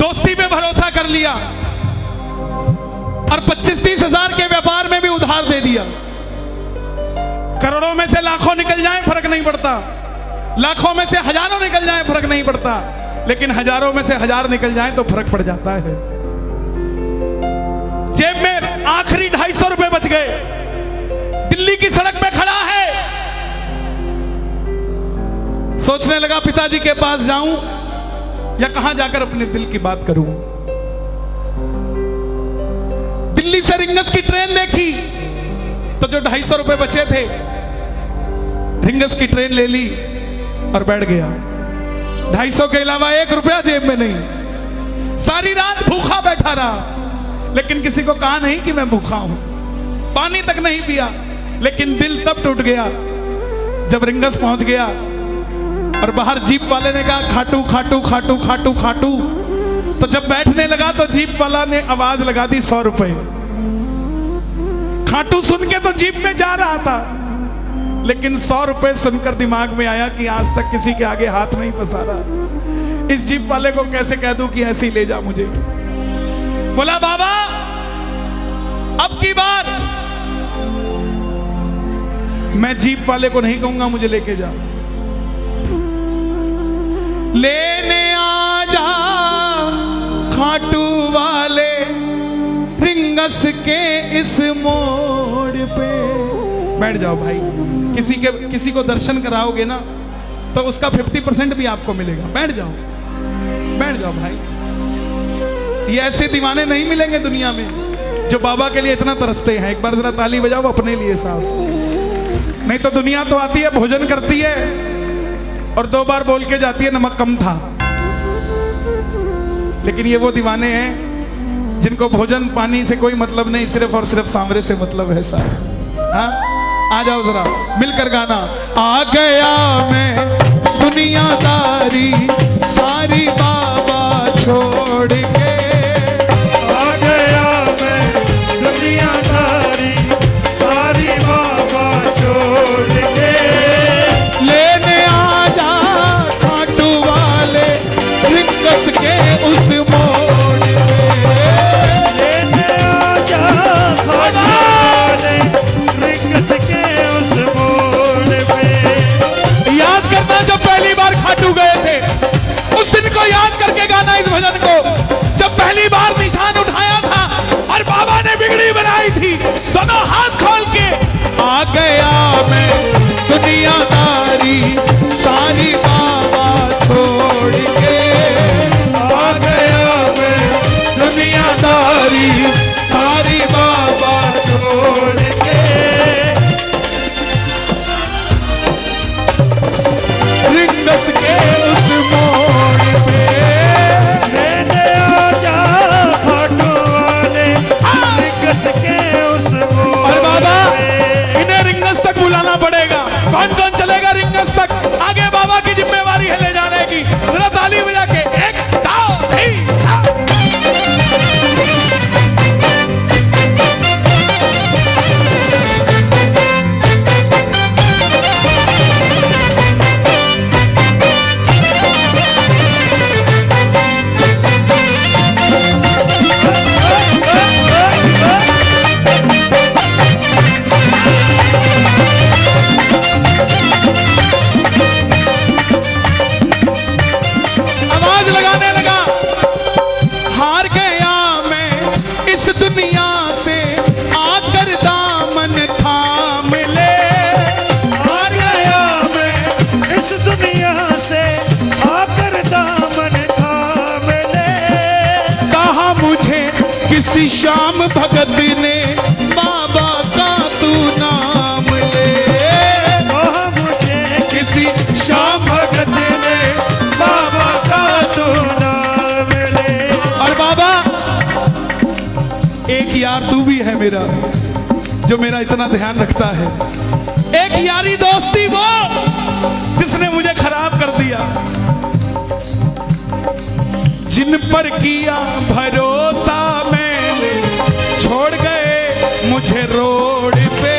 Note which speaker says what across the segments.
Speaker 1: दोस्ती पे भरोसा कर लिया और 25-30 हजार के व्यापार में भी उधार दे दिया। करोड़ों में से लाखों निकल जाए फर्क नहीं पड़ता, लाखों में से हजारों निकल जाए फर्क नहीं पड़ता, लेकिन हजारों में से हजार निकल जाए तो फर्क पड़ जाता है। जेब में आखिरी 250 रुपए बच गए, दिल्ली की सड़क पे खड़ा है, सोचने लगा पिताजी के पास जाऊं या कहां जाकर अपने दिल की बात करूं। दिल्ली से रिंगस की ट्रेन देखी तो जो 250 रुपए बचे थे, रिंगस की ट्रेन ले ली और बैठ गया। 250 के अलावा 1 रुपया जेब में नहीं। सारी रात भूखा बैठा रहा, लेकिन किसी को कहा नहीं कि मैं भूखा हूं, पानी तक नहीं पिया। लेकिन दिल तब टूट गया जब रिंगस पहुंच गया और बाहर जीप वाले ने कहा खाटू खाटू खाटू खाटू खाटू। तो जब बैठने लगा तो जीप वाला ने आवाज लगा दी 100 रुपए। खाटू सुन के तो जीप में जा रहा था, लेकिन 100 रुपए सुनकर दिमाग में आया कि आज तक किसी के आगे हाथ नहीं पसारा, इस जीप वाले को कैसे कह दूं कि ऐसे ही ले जा मुझे। बोला बाबा अब की बार मैं जीप वाले को नहीं कहूंगा मुझे लेके जा, लेने आ जा खाटू वाले रिंगस के इस मोड़ पे। बैठ जाओ भाई, किसी को दर्शन कराओगे ना तो उसका 50% भी आपको मिलेगा। बैठ जाओ भाई। ये ऐसे दीवाने नहीं मिलेंगे दुनिया में जो बाबा के लिए इतना तरसते हैं। एक बार जरा ताली बजाओ अपने लिए साहब। नहीं तो दुनिया तो आती है, भोजन करती है और 2 बार बोल के जाती है नमक कम था। लेकिन ये वो दीवाने हैं जिनको भोजन पानी से कोई मतलब नहीं, सिर्फ और सिर्फ सांवरे से मतलब है साहब। हाँ, आ जाओ जरा मिलकर गाना। आ गया मैं दुनियादारी सारी बाबा छोड़ के,
Speaker 2: आ गया मैं दुनियादारी सारी बाबा छोड़ के,
Speaker 1: लेने आ जा खाटू वाले रिंगस के उस मोड़ पे,
Speaker 2: लेने आ जा खाटू वाले रिंगस के उस मोड़ पे।
Speaker 1: याद करना जब पहली बार खाटू गए थे, उस दिन को याद करके गाना इस भजन को। जब पहली बार निशान उठाया था और बाबा ने बिगड़ी बनाई थी, दोनों हाथ खोल के आ गया मैं दुनियादारी सारी बाबा छोड़ के,
Speaker 2: आ गया मैं
Speaker 1: दुनियादारी सारी बाबा
Speaker 2: छोड़ के,
Speaker 1: रिंगस के उस मोड़ पे।
Speaker 2: लेने आ जा खाटू वाले रिंगस के उस मोड़
Speaker 1: और बाबा
Speaker 2: पे।
Speaker 1: इन्हें रिंगस तक बुलाना पड़ेगा। कौन कौन चलेगा रिंगस तक? आगे बाबा की जिम्मेवारी है ले जाने की। जरा ताली बजा के 1 2 3 आवाज लगाने लगा। हार गया मैं इस दुनिया से आकर दामन थाम ले,
Speaker 2: हार गया मैं इस दुनिया से आकर दामन थाम ले,
Speaker 1: कहा मुझे किसी श्याम भगत ने बाबा का तू नाम ले,
Speaker 2: कहा मुझे
Speaker 1: किसी श्याम
Speaker 2: भगत ने बाबा का तू नाम ले।
Speaker 1: और बाबा एक यार तू भी है मेरा जो मेरा इतना ध्यान रखता है। एक यारी दोस्ती वो जिसने मुझे खराब कर दिया, जिन पर किया भरोसा मैंने छोड़ गए मुझे रोड पे,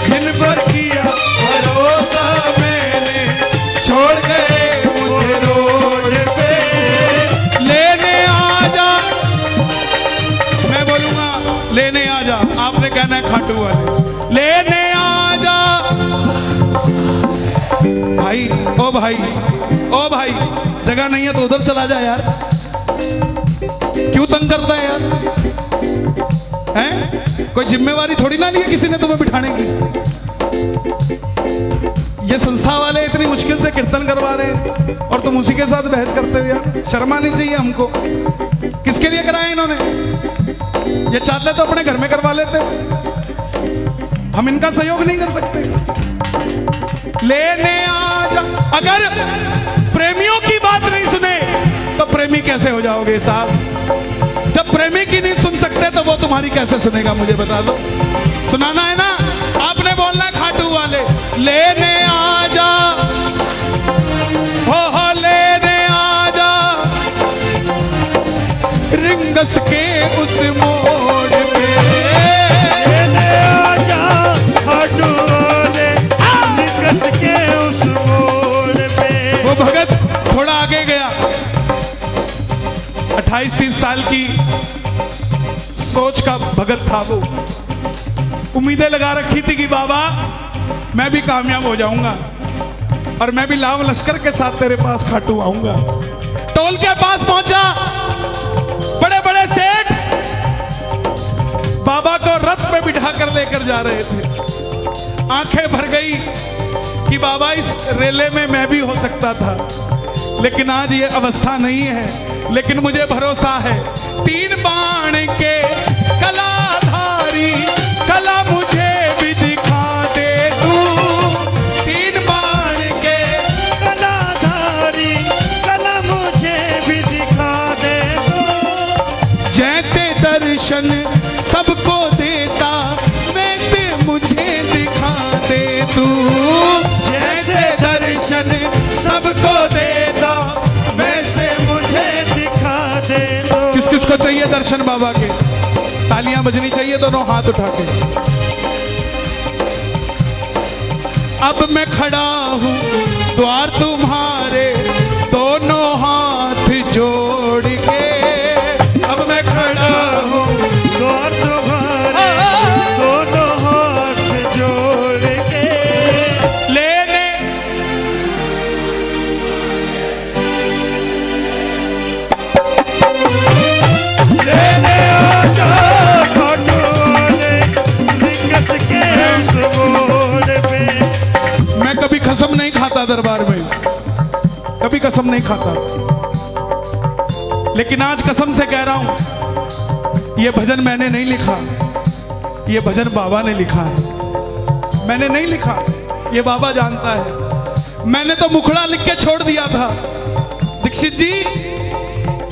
Speaker 1: जिन पर किया भरोसा मैंने छोड़ गए मुझे रोड पे, लेने लेने आ जा। आपने कहना है खाटू वाले लेने आ जा। भाई ओ भाई ओ भाई, जगह नहीं है तो उधर चला जा यार, क्यों तंग करता है यार? हैं? कोई जिम्मेवारी थोड़ी ना ली है किसी ने तुम्हें बिठाने की। ये संस्था वाले इतनी मुश्किल से कीर्तन करवा रहे हैं और तुम उसी के साथ बहस करते हो यार, शर्म आनी चाहिए हमको। किसके लिए कराया इन्होंने? ये चाहते तो अपने घर में करवा लेते, हम इनका सहयोग नहीं कर सकते। लेने आ जा। अगर प्रेमियों की बात नहीं सुने तो प्रेमी कैसे हो जाओगे साहब? जब प्रेमी की नहीं सुन सकते तो वो तुम्हारी कैसे सुनेगा? मुझे बता दो। सुनाना है ना? आपने बोलना है खाटू वाले लेने आ जा, हो लेने आ जा, रिंगस के उस मोड़ पे
Speaker 2: लेने आ जा खाटू वाले, रिंगस के उस मोड़ पे।
Speaker 1: वो भगत थोड़ा आगे गया, 28-30 साल की सोच का भगत था वो। उम्मीदें लगा रखी थी कि बाबा मैं भी कामयाब हो जाऊंगा और मैं भी लाव लश्कर के साथ तेरे पास खाटू आऊंगा। टोल के पास पहुंचा, बड़े बड़े सेठ बाबा को रथ पे बिठा कर लेकर जा रहे थे। आंखें भर गई कि बाबा इस रेले में मैं भी हो सकता था, लेकिन आज ये अवस्था नहीं है। लेकिन मुझे भरोसा है, 3 बाण के कलाधारी कला मुझे भी दिखा दे तू। 3 बाण के
Speaker 2: कलाधारी कला मुझे भी दिखा दे तू।
Speaker 1: जैसे दर्शन सबको देता वैसे मुझे दिखा दे तू। जैसे दर्शन सबको देता
Speaker 2: वैसे मुझे दिखा दे तू।
Speaker 1: किस किस को चाहिए दर्शन बाबा के? तालियां बजनी चाहिए दोनों हाथ उठा के। अब मैं खड़ा हूं द्वार तुम्हारे, दोनों हाथ जोड़ के। अब मैं खड़ा हूं
Speaker 2: द्वार तुम्हारे, दोनों हाथ जोड़ के।
Speaker 1: लेने
Speaker 2: लेने आ जा खाटू वाले, रिंगस के उस मोड़ पे।
Speaker 1: मैं कभी कसम नहीं खाता दरबार में, कभी कसम नहीं खाता, लेकिन आज कसम से कह रहा हूं, ये भजन मैंने नहीं लिखा, ये भजन बाबा ने लिखा है। मैंने नहीं लिखा, ये बाबा जानता है। मैंने तो मुखड़ा लिख के छोड़ दिया था। दीक्षित जी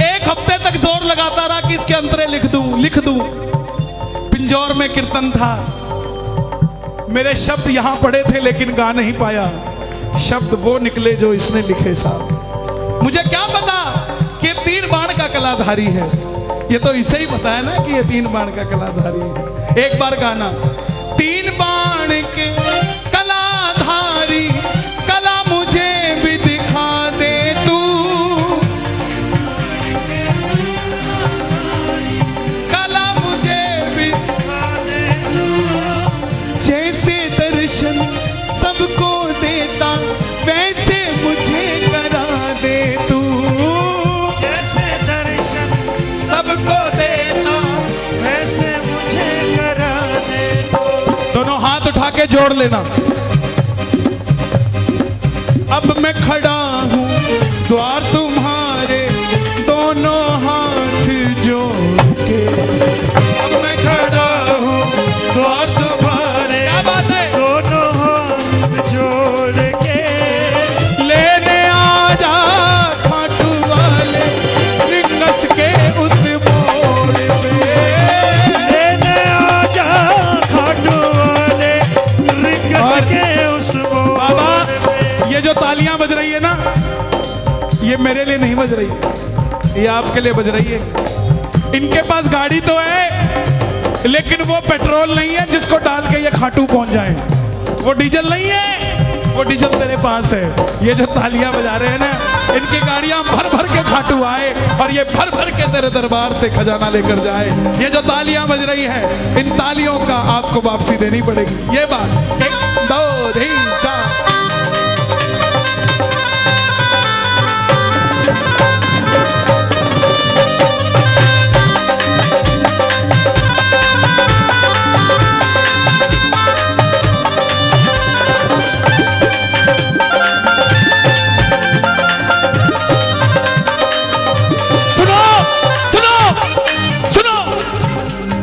Speaker 1: 1 हफ्ते तक जोर लगाता रहा कि इसके अंतरे लिख दूं। पिंजौर में कीर्तन था, मेरे शब्द यहां पड़े थे लेकिन गा नहीं पाया। शब्द वो निकले जो इसने लिखे साहब। मुझे क्या पता कि ये 3 बाण का कलाधारी है, ये तो इसे ही पता है ना कि ये 3 बाण का कलाधारी है। एक बार गाना, 3 बाण के कलाधारी कला मुझे भी दिखा दे तू। कला मुझे भी दिखा दे तू। जैसे दर्शन सबको देता वैसे मुझे करा दे तू।
Speaker 2: जैसे दर्शन
Speaker 1: सबको देता
Speaker 2: वैसे मुझे करा दे तू।
Speaker 1: दोनों हाथ उठा के जोड़ लेना। अब मैं खड़ा हूं द्वार तुम्हारे, दोनों हाथ जोड़ के। अब मैं खड़ा हूं द्वार तुम्हारे, क्या बात है?
Speaker 2: दोनों हाथ जोड़ के।
Speaker 1: लेने आ जा खाटू वाले, रिंगस के उस मोड़ पे।
Speaker 2: लेने आ जा खाटू वाले, रिंगस के उस मोड़
Speaker 1: बाबा
Speaker 2: पे।
Speaker 1: ये जो तालियां बज रही है ना, ये मेरे लिए नहीं बज रही, ये आपके लिए बज रही है। इनके पास गाड़ी तो है लेकिन वो पेट्रोल नहीं है जिसको डाल के ये खाटू पहुंच जाए। वो डीजल नहीं है, वो डीजल तेरे पास है। ये जो तालियां बजा रहे हैं ना, इनकी गाड़ियां भर भर के खाटू आए और ये भर भर के तेरे दरबार से खजाना लेकर जाए। ये जो तालियां बज रही है, इन तालियों का आपको वापसी देनी पड़ेगी। ये बात 1 2 3 4।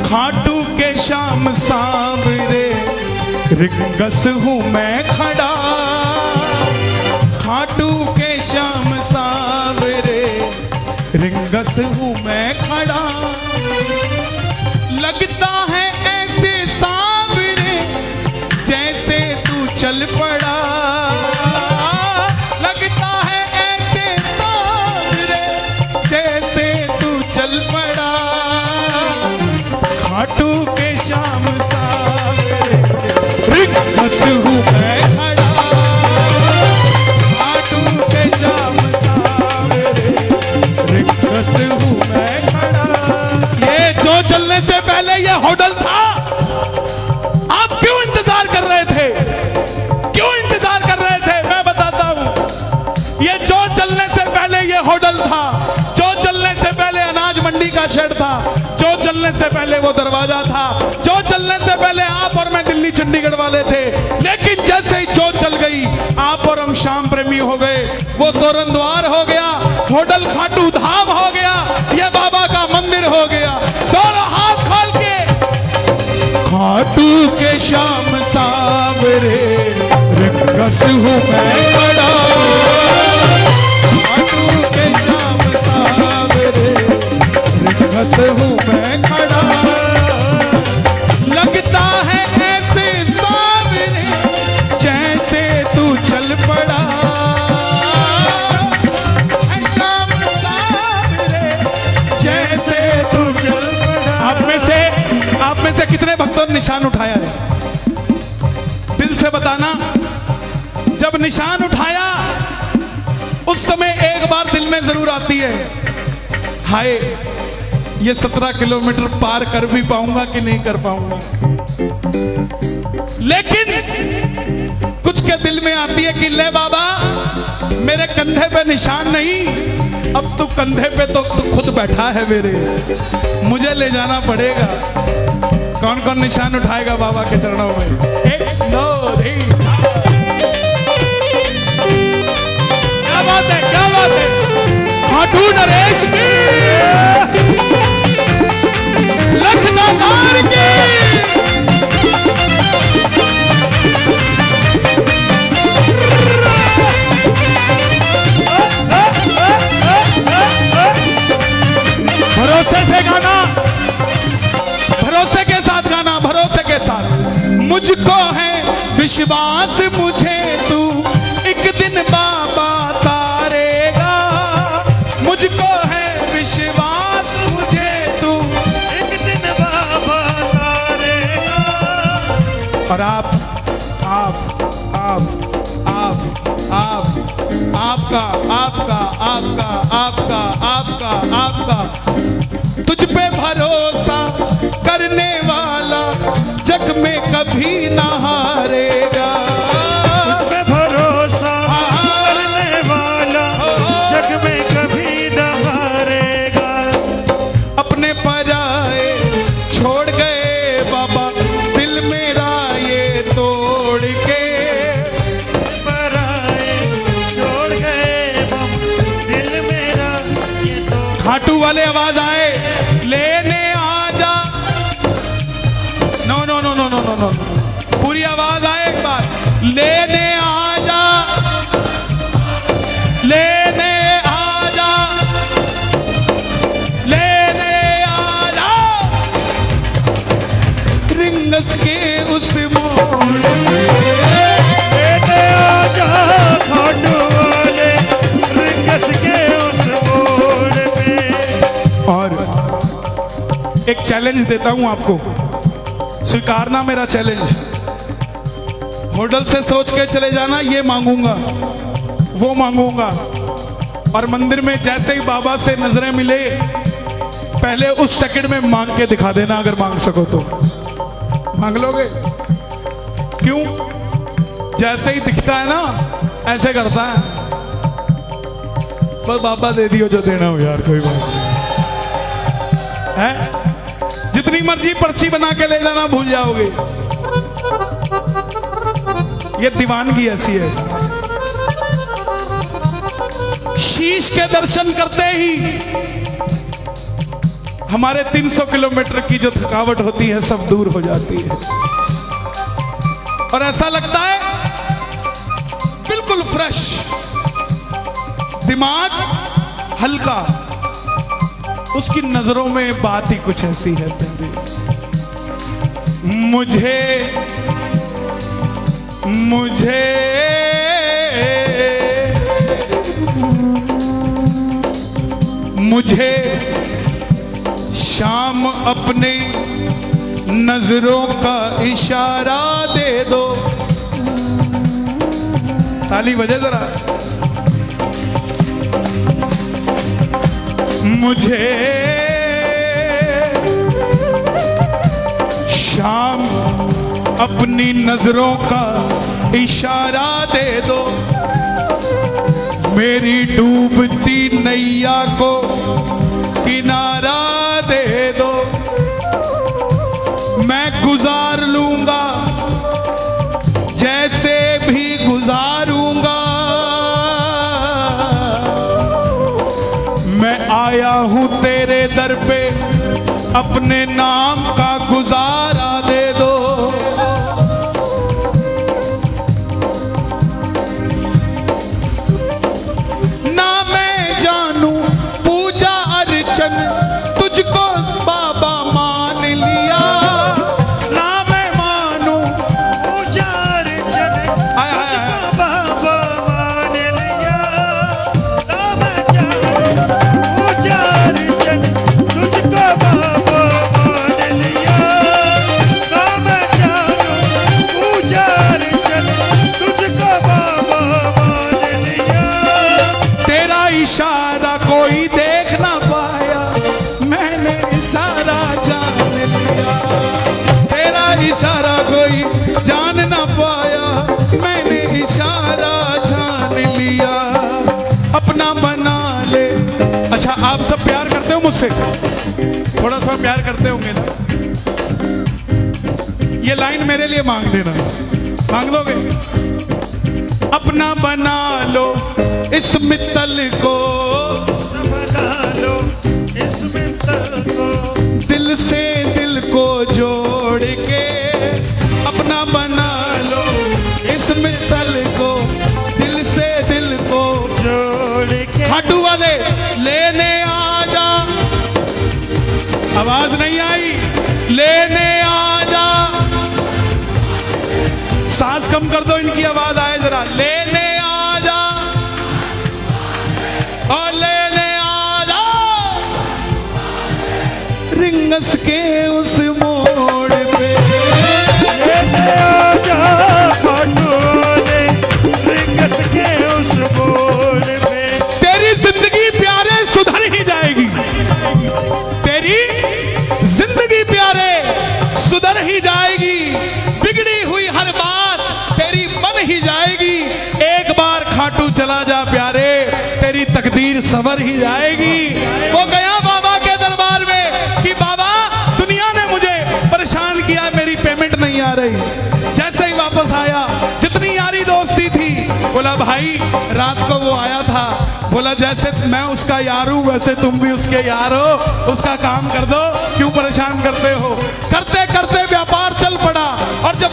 Speaker 1: खाटू के श्याम सांवरे रिंगस हूँ मैं खड़ा, खाटू के श्याम सांवरे रिंगस हूँ मैं खड़ा। लगता है ऐसे सांवरे जैसे तू चल पड़ा, लगता है ऐसे सांवरे जैसे तू चल पड़ा। खाटू के श्याम सांवरे रिंगस हूँ मैं खड़ा, खाटू के श्याम सांवरे रिंगस हूँ मैं खड़ा। ये जो चलने से पहले ये होटल था, आप क्यों इंतजार कर रहे थे? क्यों इंतजार कर रहे थे? मैं बताता हूँ। ये जो चलने से पहले ये होटल था, जो चलने से पहले अनाज मंडी का शेड था, जो चलने से पहले वो दरवाजा था, जो चलने से पहले आप और मैं दिल्ली चंडीगढ़ वाले थे। लेकिन जैसे ही जो चल गई, आप और हम श्याम प्रेमी हो गए। वो तोरण द्वार हो गया, होटल खाटू धाम हो गया, ये बाबा का मंदिर हो गया। दोनों हाथ खोल के खाटू के श्याम सांवरे रिंगस हूँ मैं खड़ा, खाटू के श्याम सांवरे रिंगस हूँ मैं खड़ा। लगता है ऐसे सांवरे जैसे तू चल पड़ा, श्याम सांवरे जैसे तू चल पड़ा। आप में से कितने भक्तों ने निशान उठाया है? दिल से बताना। जब निशान उठाया उस समय एक बात दिल में जरूर आती है, हाय ये 17 किलोमीटर पार कर भी पाऊंगा कि नहीं कर पाऊंगा। लेकिन कुछ के दिल में आती है कि ले बाबा मेरे कंधे पे निशान नहीं, अब तू कंधे पे तो तू खुद बैठा है मेरे, मुझे ले जाना पड़ेगा। कौन कौन निशान उठाएगा बाबा के चरणों में? 1 2 3 क्या बात है, क्या बात है। खाटू नरेश की, लखनऊ की। भरोसे से गाना, भरोसे के साथ गाना, भरोसे के साथ। मुझको है विश्वास मुझे तू एक दिन बाबा तारेगा, मुझको है विश्वास मुझे तू
Speaker 2: एक दिन बाबा तारेगा।
Speaker 1: और आपका तुझ पे भरोसा करने वाला जग में कभी ना हारेगा,
Speaker 2: तुझ पे भरोसा करने वाला जग में कभी न हारेगा।
Speaker 1: अपने पराए छोड़ गए बाबा दिल मेरा ये तोड़ के,
Speaker 2: पराए छोड़ गए बाबा दिल मेरा ये तोड़।
Speaker 1: खाटू वाले आवाज आए, लेने आजा। No no no no no no no, पूरी आवाज आए एक बार, लेने आजा, लेने आजा, लेने आजा। रिंगस के उस मोड़ पे,
Speaker 2: लेने आजा खाटू वाले रिंगस के उस मोड़ पे।
Speaker 1: और एक चैलेंज देता हूं आपको, स्वीकारना मेरा चैलेंज। होटल से सोच के चले जाना, ये मांगूंगा वो मांगूंगा, और मंदिर में जैसे ही बाबा से नजरें मिले, पहले उस सेकंड में मांग के दिखा देना, अगर मांग सको तो। मांग लोगे? क्यों? जैसे ही दिखता है ना, ऐसे करता है, बस बाबा दे दियो जो देना हो यार, कोई बात नहीं है। जितनी मर्जी पर्ची बना के ले जाना, भूल जाओगे। ये दीवानगी ऐसी है। शीश के दर्शन करते ही हमारे 300 किलोमीटर की जो थकावट होती है सब दूर हो जाती है, और ऐसा लगता है बिल्कुल फ्रेश, दिमाग हल्का। उसकी नजरों में बात ही कुछ ऐसी है। मुझे शाम अपने नजरों का इशारा दे दो। ताली बजे जरा। मुझे शाम अपनी नजरों का इशारा दे दो, मेरी डूबती नैया को किनारा दे दो। मैं गुजार लूंगा जैसे भी गुजारूंगा, मैं आया हूं तेरे दर पे, अपने नाम का गुजारा दे दो। ना मैं जानू पूजा अर्चन, तुझको बाबा मान लिया। ना मैं मानू
Speaker 2: पूजा अर्चन, तुझको बाबा मान लिया। ना मैं जानू पूजा अर्चन, तुझको बाबा मान लिया। ना मैं जानू पूजा अर्चन, तुझको बाबा मान लिया।
Speaker 1: तेरा इशारा कोई देख ना पाया, मैंने इशारा जान लिया। तेरा इशारा कोई जान ना पाया, मैंने इशारा जान लिया। अपना बना ले। अच्छा, आप सब प्यार करते हो मुझसे? थोड़ा सा प्यार करते होंगे ना? ये लाइन मेरे लिए मांग लेना। मांग लोगे? अपना बना लो इस मित्तल को,
Speaker 2: बना लो इस मित्तल को,
Speaker 1: दिल से दिल को जोड़ के। अपना बना लो इस मित्तल को, दिल से दिल को
Speaker 2: जोड़ के।
Speaker 1: खाटू वाले लेने आजा। आवाज नहीं आई? लेने आजा। सांस कम कर दो, इनकी आवाज आए जरा। लेने आजा और लेने आजा, रिंगस के उस मोड़ पे।
Speaker 2: लेने आजा खाटूने, रिंगस के उस मोड़ पे।
Speaker 1: तेरी जिंदगी प्यारे सुधर ही जाएगी। तेरी जिंदगी प्यारे सुधर ही जाएगी। बिगड़ी हुई हर बात तेरी बन ही जाएगी। एक बार खाटू चला जा प्यारे, तेरी तकदीर संवर ही जाएगी। वो गया बाबा के दरबार में कि बाबा दुनिया ने मुझे परेशान किया, मेरी पेमेंट नहीं आ रही। जैसे ही वापस आया, जितनी यारी दोस्ती थी, बोला भाई रात को वो आया था, बोला जैसे मैं उसका यार हूं वैसे तुम भी उसके यार हो, उसका काम कर दो, क्यों परेशान करते हो। करते करते व्यापार चल पड़ा, और जब